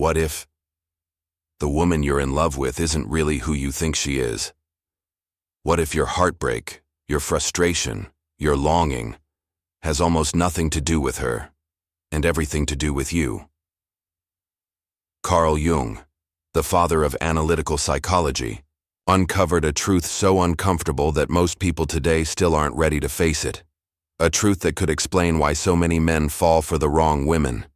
What if the woman you're in love with isn't really who you think she is? What if your heartbreak, your frustration, your longing has almost nothing to do with her and everything to do with you? Carl Jung, the father of analytical psychology, uncovered a truth so uncomfortable that most people today still aren't ready to face it. A truth that could explain why so many men fall for the wrong women,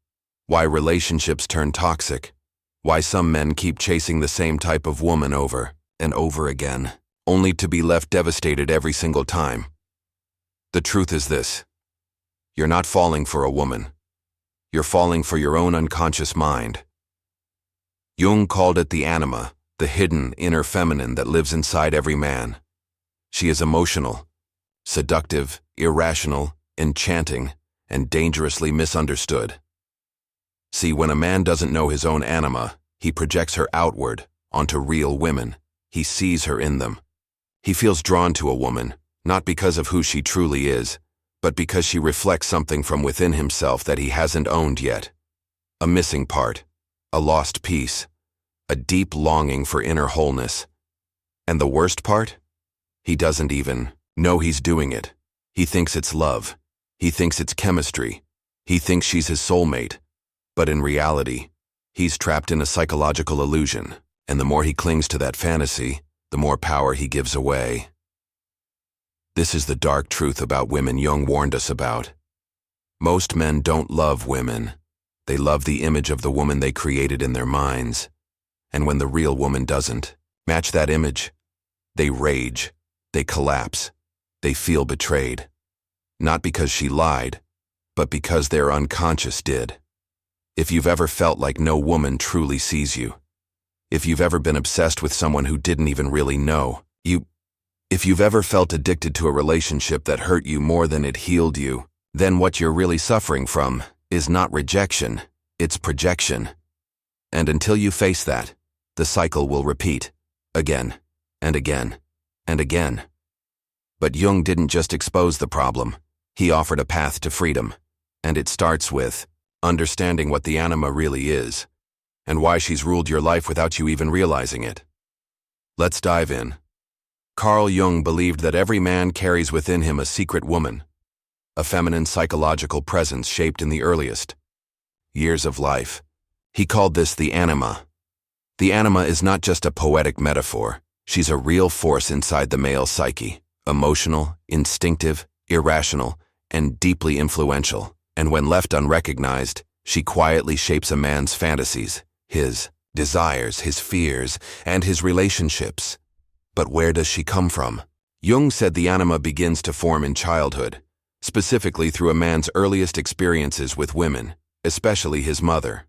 why relationships turn toxic, why some men keep chasing the same type of woman over and over again, only to be left devastated every single time. The truth is this: you're not falling for a woman. You're falling for your own unconscious mind. Jung called it the anima, the hidden inner feminine that lives inside every man. She is emotional, seductive, irrational, enchanting, and dangerously misunderstood. See, when a man doesn't know his own anima, he projects her outward, onto real women. He sees her in them. He feels drawn to a woman, not because of who she truly is, but because she reflects something from within himself that he hasn't owned yet. A missing part, a lost piece, a deep longing for inner wholeness. And the worst part? He doesn't even know he's doing it. He thinks it's love. He thinks it's chemistry. He thinks she's his soulmate. But in reality, he's trapped in a psychological illusion, and the more he clings to that fantasy, the more power he gives away. This is the dark truth about women Jung warned us about. Most men don't love women. They love the image of the woman they created in their minds. And when the real woman doesn't match that image, they rage, they collapse, they feel betrayed. Not because she lied, but because their unconscious did. If you've ever felt like no woman truly sees you, if you've ever been obsessed with someone who didn't even really know you, if you've ever felt addicted to a relationship that hurt you more than it healed you, then what you're really suffering from is not rejection, it's projection. And until you face that, the cycle will repeat, again, and again, and again. But Jung didn't just expose the problem, he offered a path to freedom, and it starts with understanding what the anima really is, and why she's ruled your life without you even realizing it. Let's dive in. Carl Jung believed that every man carries within him a secret woman, a feminine psychological presence shaped in the earliest years of life. He called this the anima. The anima is not just a poetic metaphor. She's a real force inside the male psyche, emotional, instinctive, irrational, and deeply influential. And when left unrecognized, she quietly shapes a man's fantasies, his desires, his fears, and his relationships. But where does she come from? Jung said the anima begins to form in childhood, specifically through a man's earliest experiences with women, especially his mother.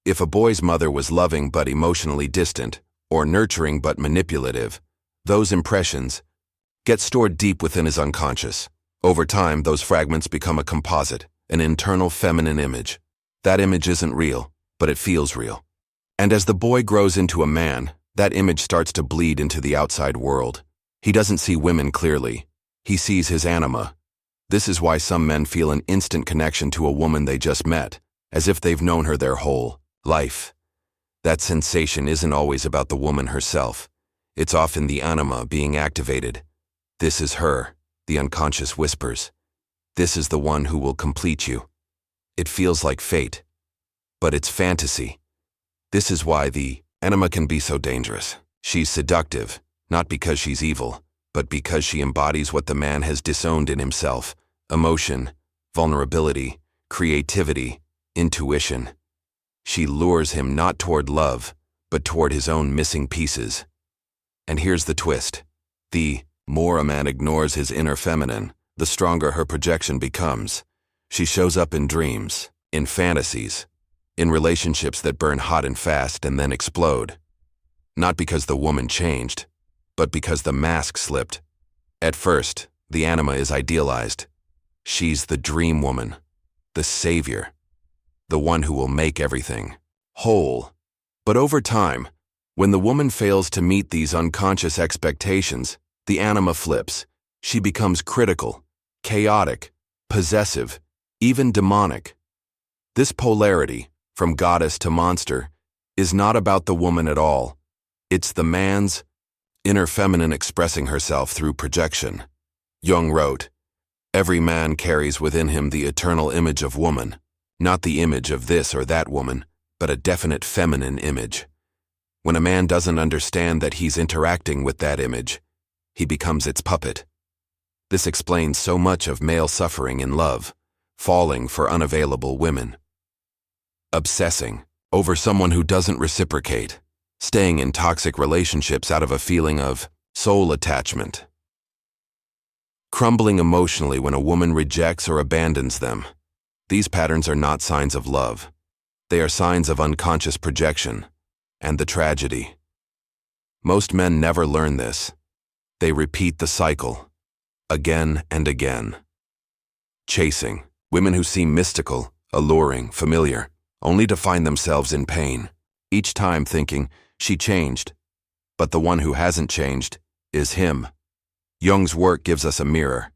If a boy's mother was loving but emotionally distant, or nurturing but manipulative, those impressions get stored deep within his unconscious. Over time, those fragments become a composite, an internal feminine image. That image isn't real, but it feels real. And as the boy grows into a man, that image starts to bleed into the outside world. He doesn't see women clearly. He sees his anima. This is why some men feel an instant connection to a woman they just met, as if they've known her their whole life. That sensation isn't always about the woman herself. It's often the anima being activated. This is her, the unconscious whispers. This is the one who will complete you. It feels like fate, but it's fantasy. This is why the anima can be so dangerous. She's seductive, not because she's evil, but because she embodies what the man has disowned in himself: emotion, vulnerability, creativity, intuition. She lures him not toward love, but toward his own missing pieces. And here's the twist. The more a man ignores his inner feminine, the stronger her projection becomes. She shows up in dreams, in fantasies, in relationships that burn hot and fast and then explode. Not because the woman changed, but because the mask slipped. At first, the anima is idealized. She's the dream woman, the savior, the one who will make everything whole. But over time, when the woman fails to meet these unconscious expectations, the anima flips. She becomes critical, chaotic, possessive, even demonic. This polarity, from goddess to monster, is not about the woman at all. It's the man's inner feminine expressing herself through projection. Jung wrote, "Every man carries within him the eternal image of woman, not the image of this or that woman, but a definite feminine image. When a man doesn't understand that he's interacting with that image, he becomes its puppet. This explains so much of male suffering in love, falling for unavailable women, obsessing over someone who doesn't reciprocate, staying in toxic relationships out of a feeling of soul attachment, crumbling emotionally when a woman rejects or abandons them. These patterns are not signs of love. They are signs of unconscious projection, and the tragedy. Most men never learn this. They repeat the cycle, again and again. Chasing women who seem mystical, alluring, familiar, only to find themselves in pain, each time thinking, she changed, but the one who hasn't changed is him. Jung's work gives us a mirror,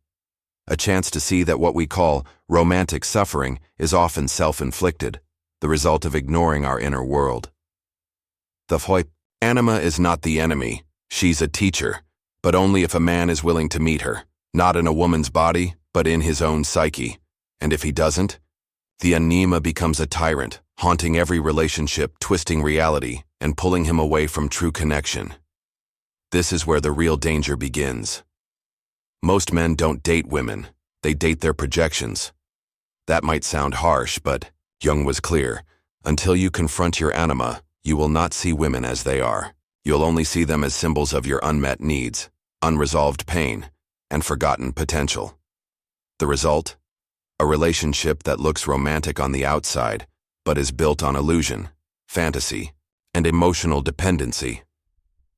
a chance to see that what we call romantic suffering is often self-inflicted, the result of ignoring our inner world. Anima is not the enemy. She's a teacher, but only if a man is willing to meet her, not in a woman's body, but in his own psyche. And if he doesn't, the Anima becomes a tyrant, haunting every relationship, twisting reality, and pulling him away from true connection. This is where the real danger begins. Most men don't date women, they date their projections. That might sound harsh, but Jung was clear. Until you confront your anima, you will not see women as they are. You'll only see them as symbols of your unmet needs, unresolved pain, and forgotten potential. The result? A relationship that looks romantic on the outside, but is built on illusion, fantasy, and emotional dependency.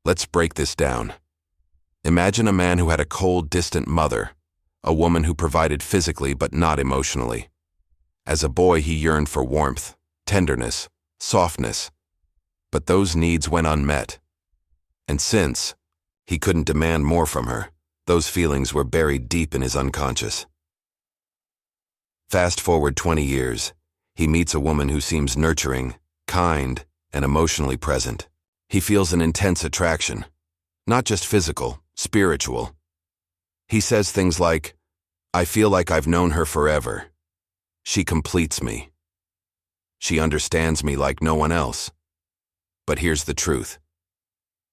Let's break this down. Imagine a man who had a cold, distant mother, a woman who provided physically but not emotionally. As a boy, he yearned for warmth, tenderness, softness, but those needs went unmet. And since he couldn't demand more from her, those feelings were buried deep in his unconscious. Fast forward 20 years, he meets a woman who seems nurturing, kind, and emotionally present. He feels an intense attraction, not just physical, spiritual. He says things like, "I feel like I've known her forever. She completes me. She understands me like no one else." But here's the truth.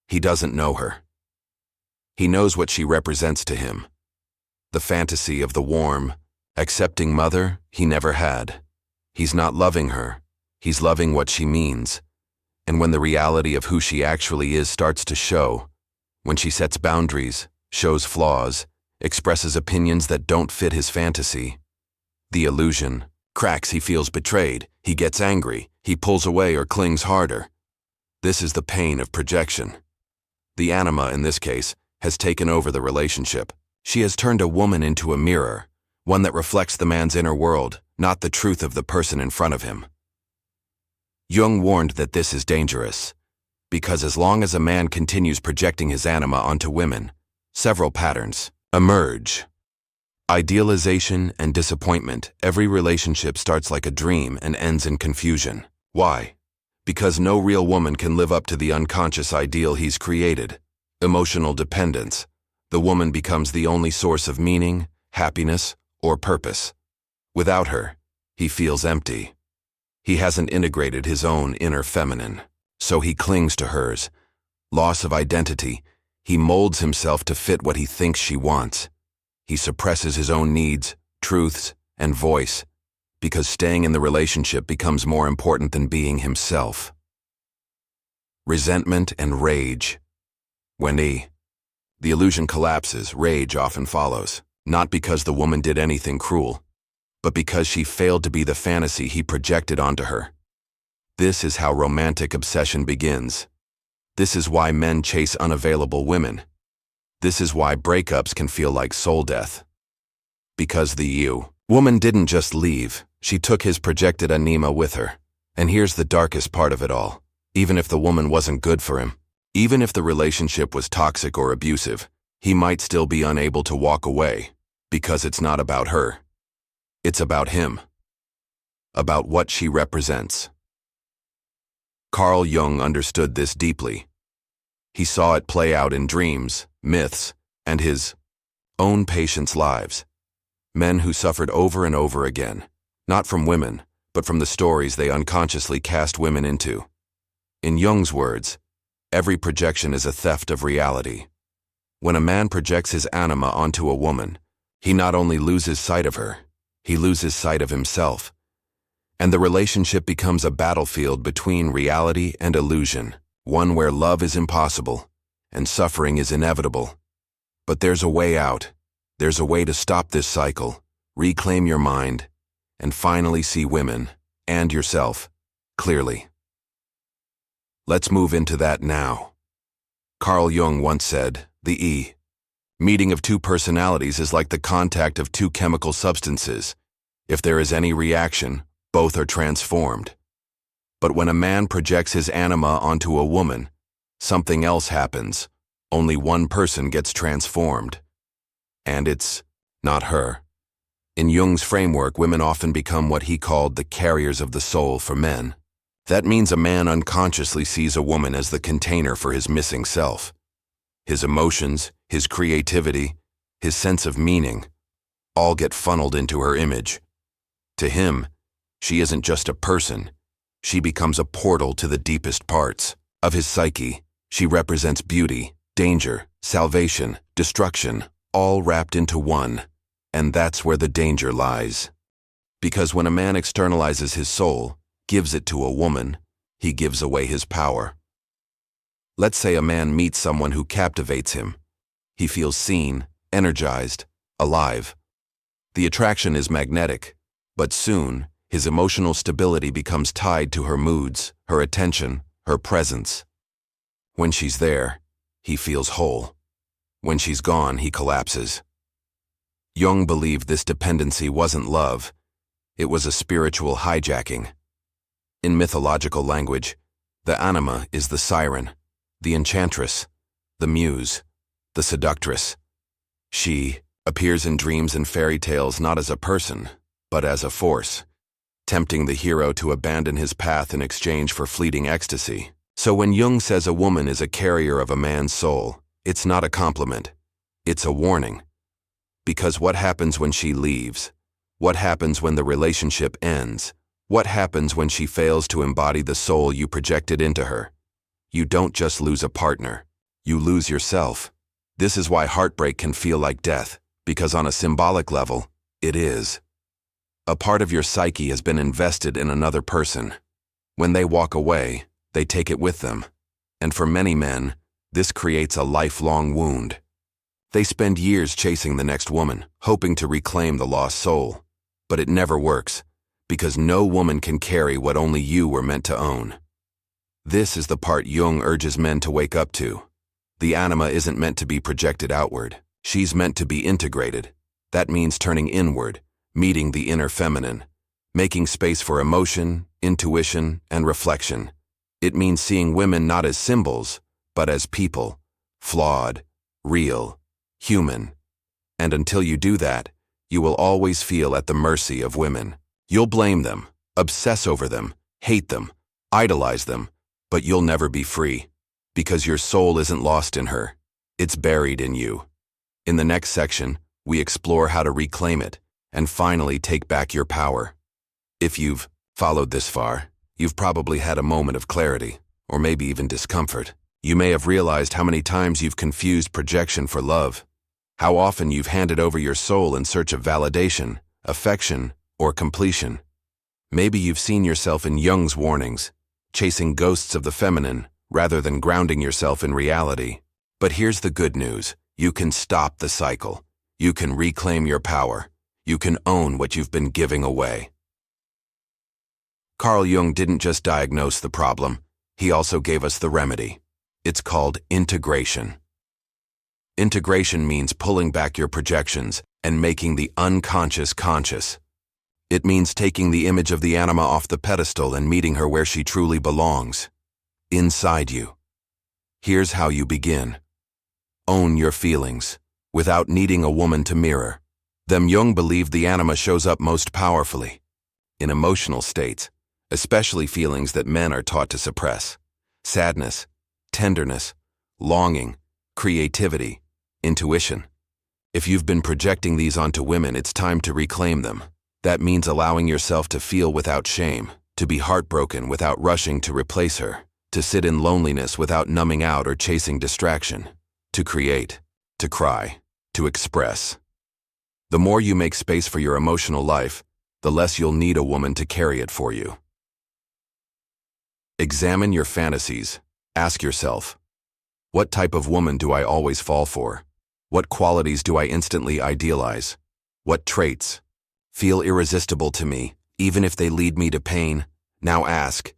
He doesn't know her. He knows what she represents to him. The fantasy of the warm, accepting mother he never had. He's not loving her. He's loving what she means. And when the reality of who she actually is starts to show, when she sets boundaries, shows flaws, expresses opinions that don't fit his fantasy, the illusion cracks. He feels betrayed. He gets angry. He pulls away or clings harder. This is the pain of projection. The anima, in this case, has taken over the relationship. She has turned a woman into a mirror, one that reflects the man's inner world, not the truth of the person in front of him. Jung warned that this is dangerous, because as long as a man continues projecting his anima onto women, several patterns emerge. Idealization and disappointment. Every relationship starts like a dream and ends in confusion. Why? Because no real woman can live up to the unconscious ideal he's created. Emotional dependence. The woman becomes the only source of meaning, happiness, or purpose. Without her, he feels empty. He hasn't integrated his own inner feminine, so he clings to hers. Loss of identity. He molds himself to fit what he thinks she wants. He suppresses his own needs, truths, and voice, because staying in the relationship becomes more important than being himself. Resentment and rage. When the illusion collapses, rage often follows, not because the woman did anything cruel, but because she failed to be the fantasy he projected onto her. This is how romantic obsession begins. This is why men chase unavailable women. This is why breakups can feel like soul death. Because the woman didn't just leave, she took his projected anima with her. And here's the darkest part of it all. Even if the woman wasn't good for him, even if the relationship was toxic or abusive, he might still be unable to walk away, because it's not about her. It's about him. About what she represents. Carl Jung understood this deeply. He saw it play out in dreams, myths, and his own patients' lives. Men who suffered over and over again, not from women, but from the stories they unconsciously cast women into. In Jung's words, every projection is a theft of reality. When a man projects his anima onto a woman, he not only loses sight of her, he loses sight of himself. And the relationship becomes a battlefield between reality and illusion, one where love is impossible and suffering is inevitable. But there's a way out. There's a way to stop this cycle, reclaim your mind, and finally see women, and yourself, clearly. Let's move into that now. Carl Jung once said, the meeting of two personalities is like the contact of two chemical substances. If there is any reaction, both are transformed. But when a man projects his anima onto a woman, something else happens. Only one person gets transformed. And it's not her. In Jung's framework, women often become what he called the carriers of the soul for men. That means a man unconsciously sees a woman as the container for his missing self. His emotions, his creativity, his sense of meaning, all get funneled into her image. To him, she isn't just a person. She becomes a portal to the deepest parts of his psyche. She represents beauty, danger, salvation, destruction, all wrapped into one. And that's where the danger lies. Because when a man externalizes his soul, gives it to a woman, he gives away his power. Let's say a man meets someone who captivates him. He feels seen, energized, alive. The attraction is magnetic, but soon, his emotional stability becomes tied to her moods, her attention, her presence. When she's there, he feels whole. When she's gone, he collapses. Jung believed this dependency wasn't love, it was a spiritual hijacking. In mythological language, the anima is the siren, the enchantress, the muse, the seductress. She appears in dreams and fairy tales not as a person, but as a force, tempting the hero to abandon his path in exchange for fleeting ecstasy. So when Jung says a woman is a carrier of a man's soul, it's not a compliment, it's a warning. Because what happens when she leaves? What happens when the relationship ends? What happens when she fails to embody the soul you projected into her? You don't just lose a partner, you lose yourself. This is why heartbreak can feel like death, because on a symbolic level, it is. A part of your psyche has been invested in another person. When they walk away, they take it with them. And for many men, this creates a lifelong wound. They spend years chasing the next woman, hoping to reclaim the lost soul. But it never works, because no woman can carry what only you were meant to own. This is the part Jung urges men to wake up to. The anima isn't meant to be projected outward. She's meant to be integrated. That means turning inward, meeting the inner feminine, making space for emotion, intuition, and reflection. It means seeing women not as symbols, but as people, flawed, real, human. And until you do that, you will always feel at the mercy of women. You'll blame them, obsess over them, hate them, idolize them, but you'll never be free, because your soul isn't lost in her. It's buried in you. In the next section, we explore how to reclaim it and finally take back your power. If you've followed this far, you've probably had a moment of clarity, or maybe even discomfort. You may have realized how many times you've confused projection for love, how often you've handed over your soul in search of validation, affection, or completion. Maybe you've seen yourself in Jung's warnings, chasing ghosts of the feminine rather than grounding yourself in reality. But here's the good news. You can stop the cycle. You can reclaim your power. You can own what you've been giving away. Carl Jung didn't just diagnose the problem, he also gave us the remedy. It's called integration. Integration means pulling back your projections and making the unconscious conscious. It means taking the image of the anima off the pedestal and meeting her where she truly belongs, inside you. Here's how you begin. Own your feelings, without needing a woman to mirror them. Jung believed the anima shows up most powerfully in emotional states, especially feelings that men are taught to suppress. Sadness, tenderness, longing, creativity, intuition. If you've been projecting these onto women, it's time to reclaim them. That means allowing yourself to feel without shame, to be heartbroken without rushing to replace her, to sit in loneliness without numbing out or chasing distraction, to create, to cry, to express. The more you make space for your emotional life, the less you'll need a woman to carry it for you. Examine your fantasies. Ask yourself, what type of woman do I always fall for? What qualities do I instantly idealize? What traits feel irresistible to me, even if they lead me to pain? Now ask,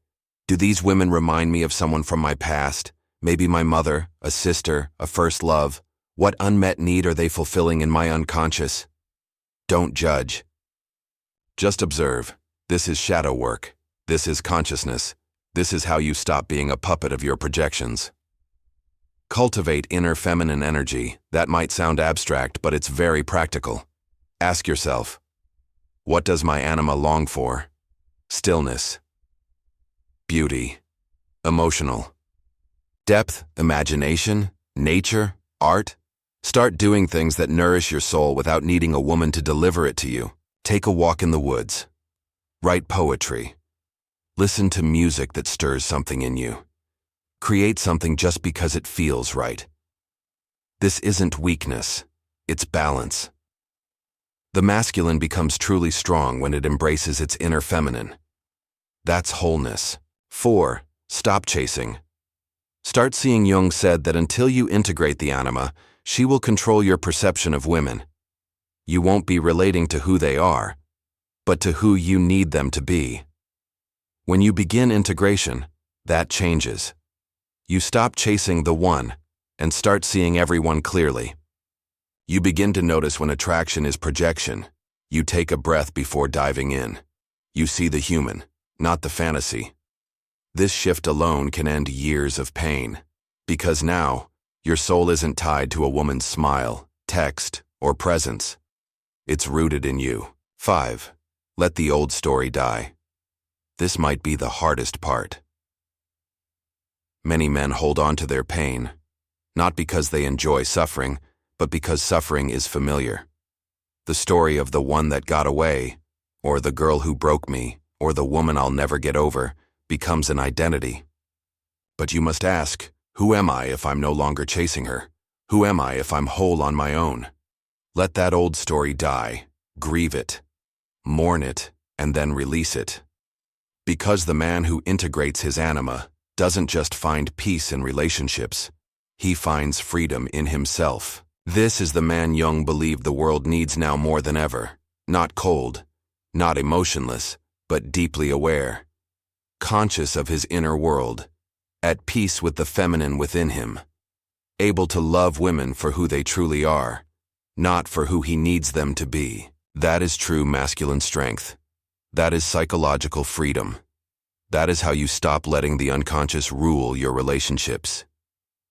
do these women remind me of someone from my past? Maybe my mother, a sister, a first love? What unmet need are they fulfilling in my unconscious? Don't judge. Just observe. This is shadow work. This is consciousness. This is how you stop being a puppet of your projections. Cultivate inner feminine energy. That might sound abstract, but it's very practical. Ask yourself, what does my anima long for? Stillness, beauty, emotional, depth, imagination, nature, art. Start doing things that nourish your soul without needing a woman to deliver it to you. Take a walk in the woods. Write poetry. Listen to music that stirs something in you. Create something just because it feels right. This isn't weakness, it's balance. The masculine becomes truly strong when it embraces its inner feminine. That's wholeness. 4. Stop chasing. Start seeing. Jung said that until you integrate the anima, she will control your perception of women. You won't be relating to who they are, but to who you need them to be. When you begin integration, that changes. You stop chasing the one and start seeing everyone clearly. You begin to notice when attraction is projection. You take a breath before diving in. You see the human, not the fantasy. This shift alone can end years of pain, because now, your soul isn't tied to a woman's smile, text, or presence. It's rooted in you. 5. Let the old story die. This might be the hardest part. Many men hold on to their pain, not because they enjoy suffering, but because suffering is familiar. The story of the one that got away, or the girl who broke me, or the woman I'll never get over, becomes an identity. But you must ask, who am I if I'm no longer chasing her? Who am I if I'm whole on my own? Let that old story die, grieve it, mourn it, and then release it. Because the man who integrates his anima doesn't just find peace in relationships, he finds freedom in himself. This is the man Jung believed the world needs now more than ever. Not cold, not emotionless, but deeply aware. Conscious of his inner world, at peace with the feminine within him. Able to love women for who they truly are, not for who he needs them to be. That is true masculine strength. That is psychological freedom. That is how you stop letting the unconscious rule your relationships.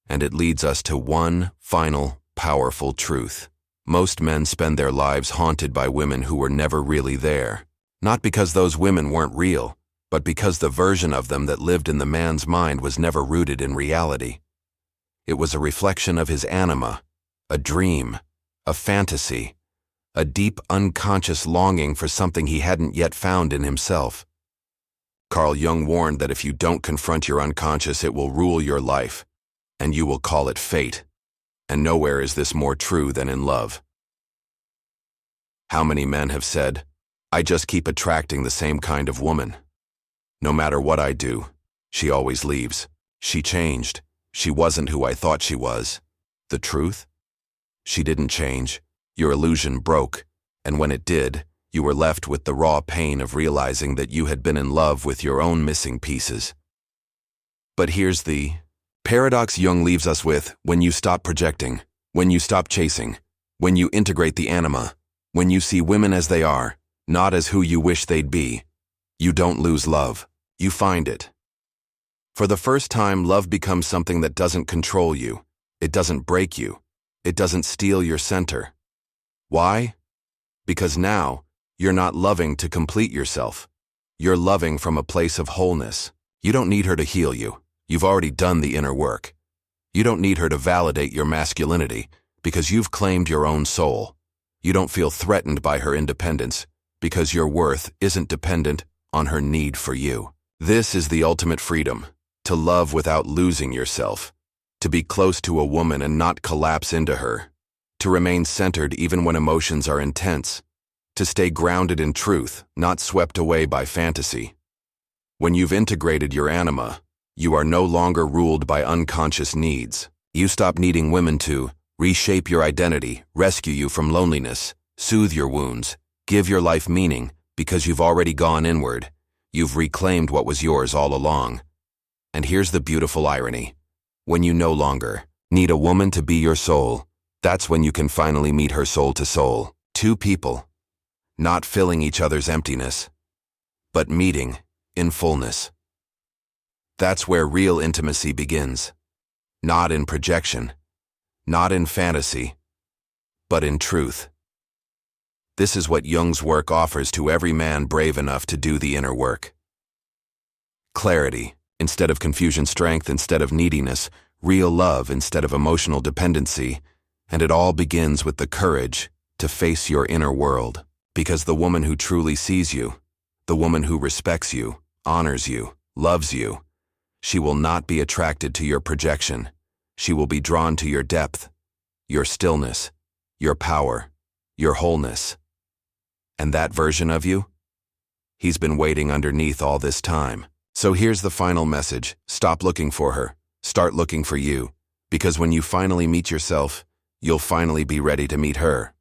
And it leads us to one final, powerful truth. Most men spend their lives haunted by women who were never really there. Not because those women weren't real, but because the version of them that lived in the man's mind was never rooted in reality. It was a reflection of his anima, a dream, a fantasy, a deep unconscious longing for something he hadn't yet found in himself. Carl Jung warned that if you don't confront your unconscious, it will rule your life, and you will call it fate. And nowhere is this more true than in love. How many men have said, I just keep attracting the same kind of woman. No matter what I do, she always leaves. She changed. She wasn't who I thought she was. The truth? She didn't change. Your illusion broke, and when it did, you were left with the raw pain of realizing that you had been in love with your own missing pieces. But here's the paradox Jung leaves us with: when you stop projecting, when you stop chasing, when you integrate the anima, when you see women as they are, not as who you wish they'd be, you don't lose love, you find it. For the first time, love becomes something that doesn't control you, it doesn't break you, it doesn't steal your center. Why? Because now, you're not loving to complete yourself. You're loving from a place of wholeness. You don't need her to heal you. You've already done the inner work. You don't need her to validate your masculinity because you've claimed your own soul. You don't feel threatened by her independence because your worth isn't dependent on her need for you. This is the ultimate freedom, to love without losing yourself, to be close to a woman and not collapse into her, to remain centered even when emotions are intense, to stay grounded in truth, not swept away by fantasy. When you've integrated your anima, you are no longer ruled by unconscious needs. You stop needing women to reshape your identity, rescue you from loneliness, soothe your wounds, give your life meaning, because you've already gone inward. You've reclaimed what was yours all along. And here's the beautiful irony. When you no longer need a woman to be your soul, that's when you can finally meet her soul to soul. Two people, not filling each other's emptiness, but meeting in fullness. That's where real intimacy begins. Not in projection, not in fantasy, but in truth. This is what Jung's work offers to every man brave enough to do the inner work. Clarity, instead of confusion, strength instead of neediness, real love instead of emotional dependency, and it all begins with the courage to face your inner world. Because the woman who truly sees you, the woman who respects you, honors you, loves you, she will not be attracted to your projection. She will be drawn to your depth, your stillness, your power, your wholeness. And that version of you? He's been waiting underneath all this time. So here's the final message. Stop looking for her. Start looking for you. Because when you finally meet yourself, you'll finally be ready to meet her.